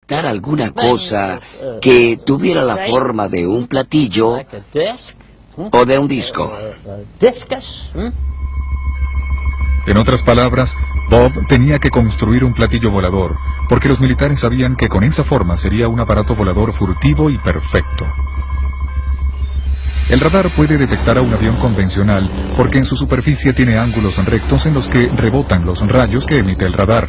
dar alguna cosa que tuviera la forma de un platillo o de un disco. En otras palabras, Bob tenía que construir un platillo volador, porque los militares sabían que con esa forma sería un aparato volador furtivo y perfecto. El radar puede detectar a un avión convencional porque en su superficie tiene ángulos rectos en los que rebotan los rayos que emite el radar.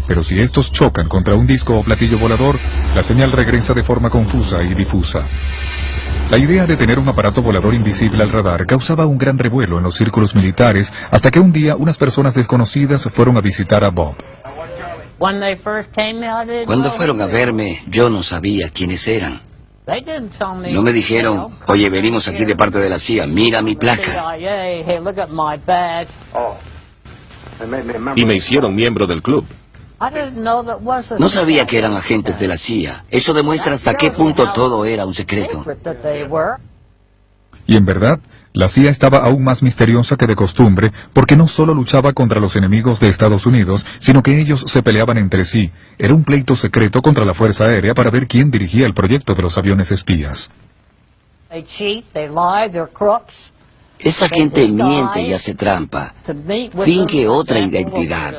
Pero si estos chocan contra un disco o platillo volador, la señal regresa de forma confusa y difusa. La idea de tener un aparato volador invisible al radar causaba un gran revuelo en los círculos militares hasta que un día unas personas desconocidas fueron a visitar a Bob. Cuando fueron a verme, yo no sabía quiénes eran. No me dijeron, oye, venimos aquí de parte de la CIA, mira mi placa. Y me hicieron miembro del club. No sabía que eran agentes de la CIA. Eso demuestra hasta qué punto todo era un secreto. Y en verdad, la CIA estaba aún más misteriosa que de costumbre, porque no solo luchaba contra los enemigos de Estados Unidos, sino que ellos se peleaban entre sí. Era un pleito secreto contra la Fuerza Aérea para ver quién dirigía el proyecto de los aviones espías. Esa gente miente y hace trampa. Finge otra identidad.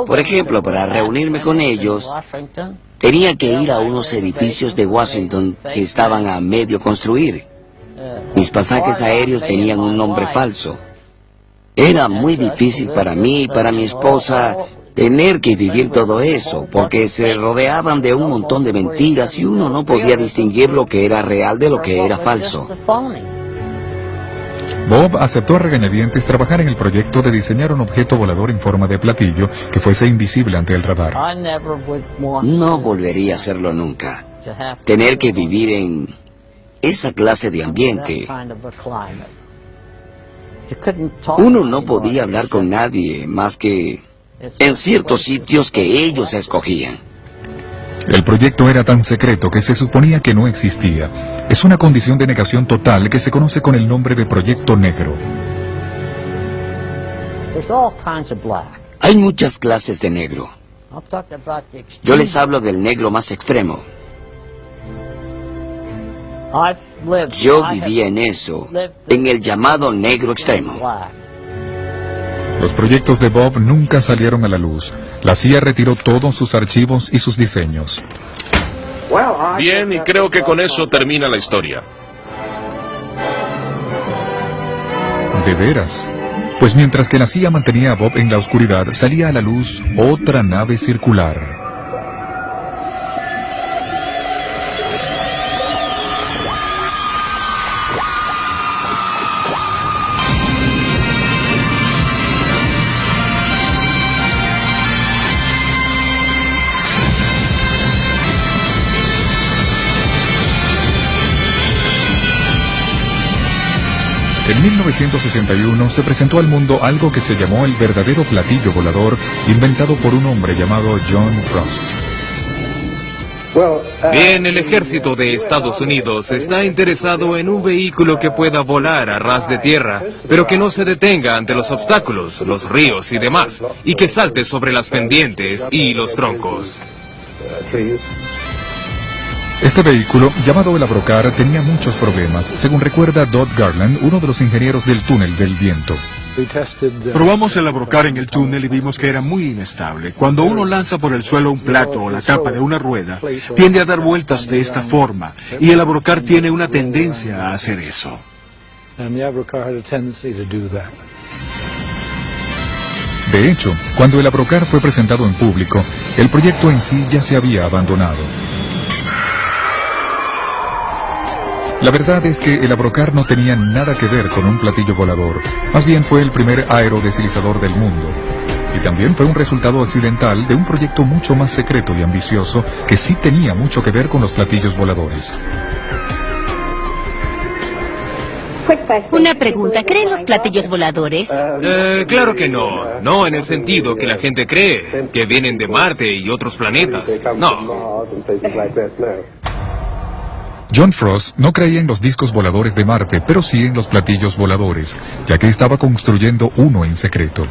Por ejemplo, para reunirme con ellos, tenía que ir a unos edificios de Washington que estaban a medio construir. Mis pasajes aéreos tenían un nombre falso. Era muy difícil para mí y para mi esposa tener que vivir todo eso, porque se rodeaban de un montón de mentiras y uno no podía distinguir lo que era real de lo que era falso. Bob aceptó a regañadientes trabajar en el proyecto de diseñar un objeto volador en forma de platillo que fuese invisible ante el radar. No volvería a hacerlo nunca. Tener que vivir en esa clase de ambiente. Uno no podía hablar con nadie más que en ciertos sitios que ellos escogían. El proyecto era tan secreto que se suponía que no existía. Es una condición de negación total que se conoce con el nombre de Proyecto Negro. Hay muchas clases de negro. Yo les hablo del negro más extremo. Yo vivía en eso, en el llamado negro extremo. Los proyectos de Bob nunca salieron a la luz. La CIA retiró todos sus archivos y sus diseños. Bien, y creo que con eso termina la historia. ¿De veras? Pues mientras que la CIA mantenía a Bob en la oscuridad, salía a la luz otra nave circular. En 1961 se presentó al mundo algo que se llamó el verdadero platillo volador, inventado por un hombre llamado John Frost. Bien, el ejército de Estados Unidos está interesado en un vehículo que pueda volar a ras de tierra, pero que no se detenga ante los obstáculos, los ríos y demás, y que salte sobre las pendientes y los troncos. Este vehículo, llamado el Abrocar, tenía muchos problemas, según recuerda Dodd Garland, uno de los ingenieros del túnel del viento. Probamos el Abrocar en el túnel y vimos que era muy inestable. Cuando uno lanza por el suelo un plato o la tapa de una rueda, tiende a dar vueltas de esta forma, y el Abrocar tiene una tendencia a hacer eso. De hecho, cuando el Abrocar fue presentado en público, el proyecto en sí ya se había abandonado. La verdad es que el Abrocar no tenía nada que ver con un platillo volador, más bien fue el primer aerodeslizador del mundo. Y también fue un resultado accidental de un proyecto mucho más secreto y ambicioso que sí tenía mucho que ver con los platillos voladores. Una pregunta, ¿creen los platillos voladores? Claro que no. No en el sentido que la gente cree, que vienen de Marte y otros planetas. No. John Frost no creía en los discos voladores de Marte, pero sí en los platillos voladores, ya que estaba construyendo uno en secreto.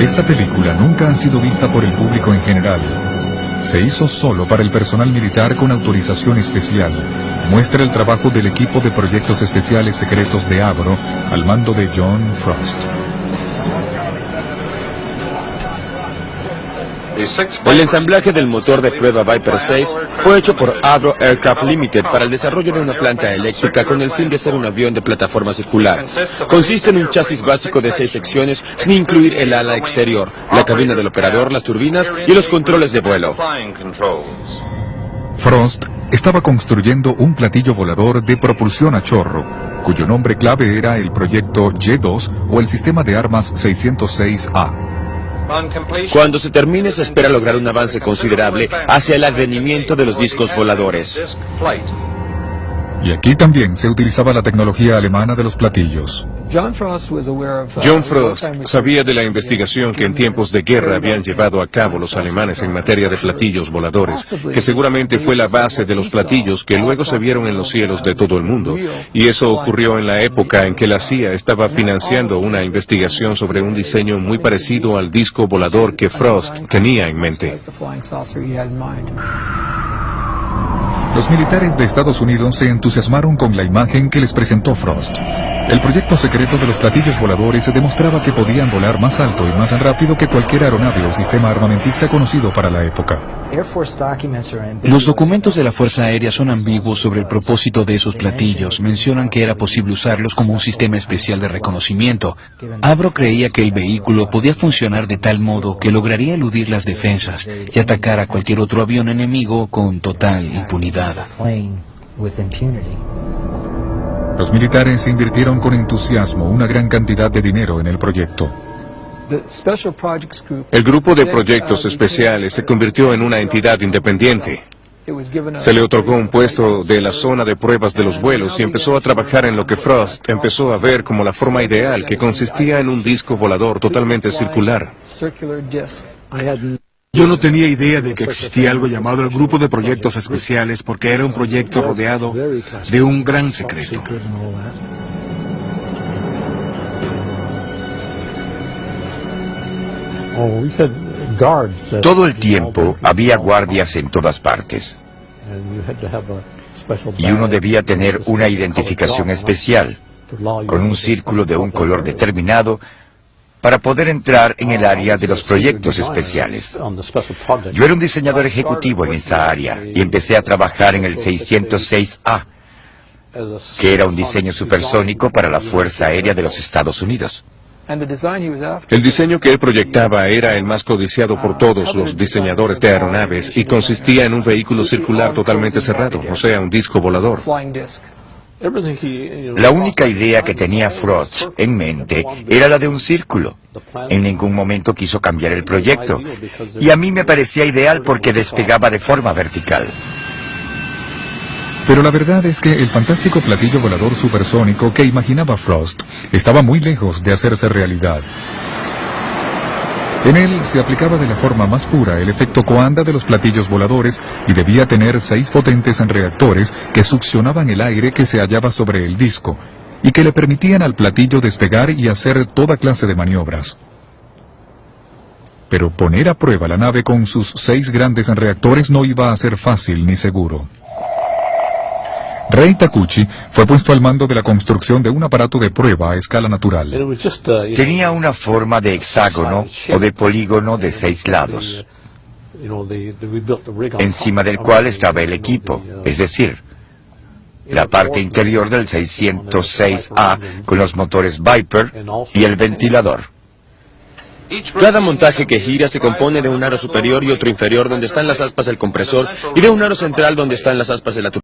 Esta película nunca ha sido vista por el público en general. Se hizo solo para el personal militar con autorización especial. Muestra el trabajo del equipo de proyectos especiales secretos de Avro al mando de John Frost. El ensamblaje del motor de prueba Viper 6 fue hecho por Avro Aircraft Limited para el desarrollo de una planta eléctrica con el fin de ser un avión de plataforma circular. Consiste en un chasis básico de 6 secciones sin incluir el ala exterior, la cabina del operador, las turbinas y los controles de vuelo. Frost estaba construyendo un platillo volador de propulsión a chorro, cuyo nombre clave era el proyecto Y-2 o el sistema de armas 606A. Cuando se termine, se espera lograr un avance considerable hacia el advenimiento de los discos voladores. Y aquí también se utilizaba la tecnología alemana de los platillos. John Frost sabía de la investigación que en tiempos de guerra habían llevado a cabo los alemanes en materia de platillos voladores, que seguramente fue la base de los platillos que luego se vieron en los cielos de todo el mundo. Y eso ocurrió en la época en que la CIA estaba financiando una investigación sobre un diseño muy parecido al disco volador que Frost tenía en mente. Los militares de Estados Unidos se entusiasmaron con la imagen que les presentó Frost. El proyecto secreto de los platillos voladores demostraba que podían volar más alto y más rápido que cualquier aeronave o sistema armamentista conocido para la época. Los documentos de la Fuerza Aérea son ambiguos sobre el propósito de esos platillos. Mencionan que era posible usarlos como un sistema especial de reconocimiento. Avro creía que el vehículo podía funcionar de tal modo que lograría eludir las defensas y atacar a cualquier otro avión enemigo con total impunidad. Los militares invirtieron con entusiasmo una gran cantidad de dinero en el proyecto. El grupo de proyectos especiales se convirtió en una entidad independiente. Se le otorgó un puesto de la zona de pruebas de los vuelos y empezó a trabajar en lo que Frost empezó a ver como la forma ideal, que consistía en un disco volador totalmente circular. Yo no tenía idea de que existía algo llamado el Grupo de Proyectos Especiales porque era un proyecto rodeado de un gran secreto. Todo el tiempo había guardias en todas partes. Y uno debía tener una identificación especial, con un círculo de un color determinado, para poder entrar en el área de los proyectos especiales. Yo era un diseñador ejecutivo en esa área y empecé a trabajar en el 606A, que era un diseño supersónico para la Fuerza Aérea de los Estados Unidos. El diseño que él proyectaba era el más codiciado por todos los diseñadores de aeronaves y consistía en un vehículo circular totalmente cerrado, o sea, un disco volador. La única idea que tenía Frost en mente era la de un círculo. En ningún momento quiso cambiar el proyecto. Y a mí me parecía ideal porque despegaba de forma vertical. Pero la verdad es que el fantástico platillo volador supersónico que imaginaba Frost estaba muy lejos de hacerse realidad. En él se aplicaba de la forma más pura el efecto Coanda de los platillos voladores y debía tener 6 potentes reactores que succionaban el aire que se hallaba sobre el disco y que le permitían al platillo despegar y hacer toda clase de maniobras. Pero poner a prueba la nave con sus 6 grandes reactores no iba a ser fácil ni seguro. Rei Takuchi fue puesto al mando de la construcción de un aparato de prueba a escala natural. Tenía una forma de hexágono o de polígono de 6 lados, encima del cual estaba el equipo, es decir, la parte interior del 606A con los motores Viper y el ventilador. Cada montaje que gira se compone de un aro superior y otro inferior donde están las aspas del compresor y de un aro central donde están las aspas de la turbina.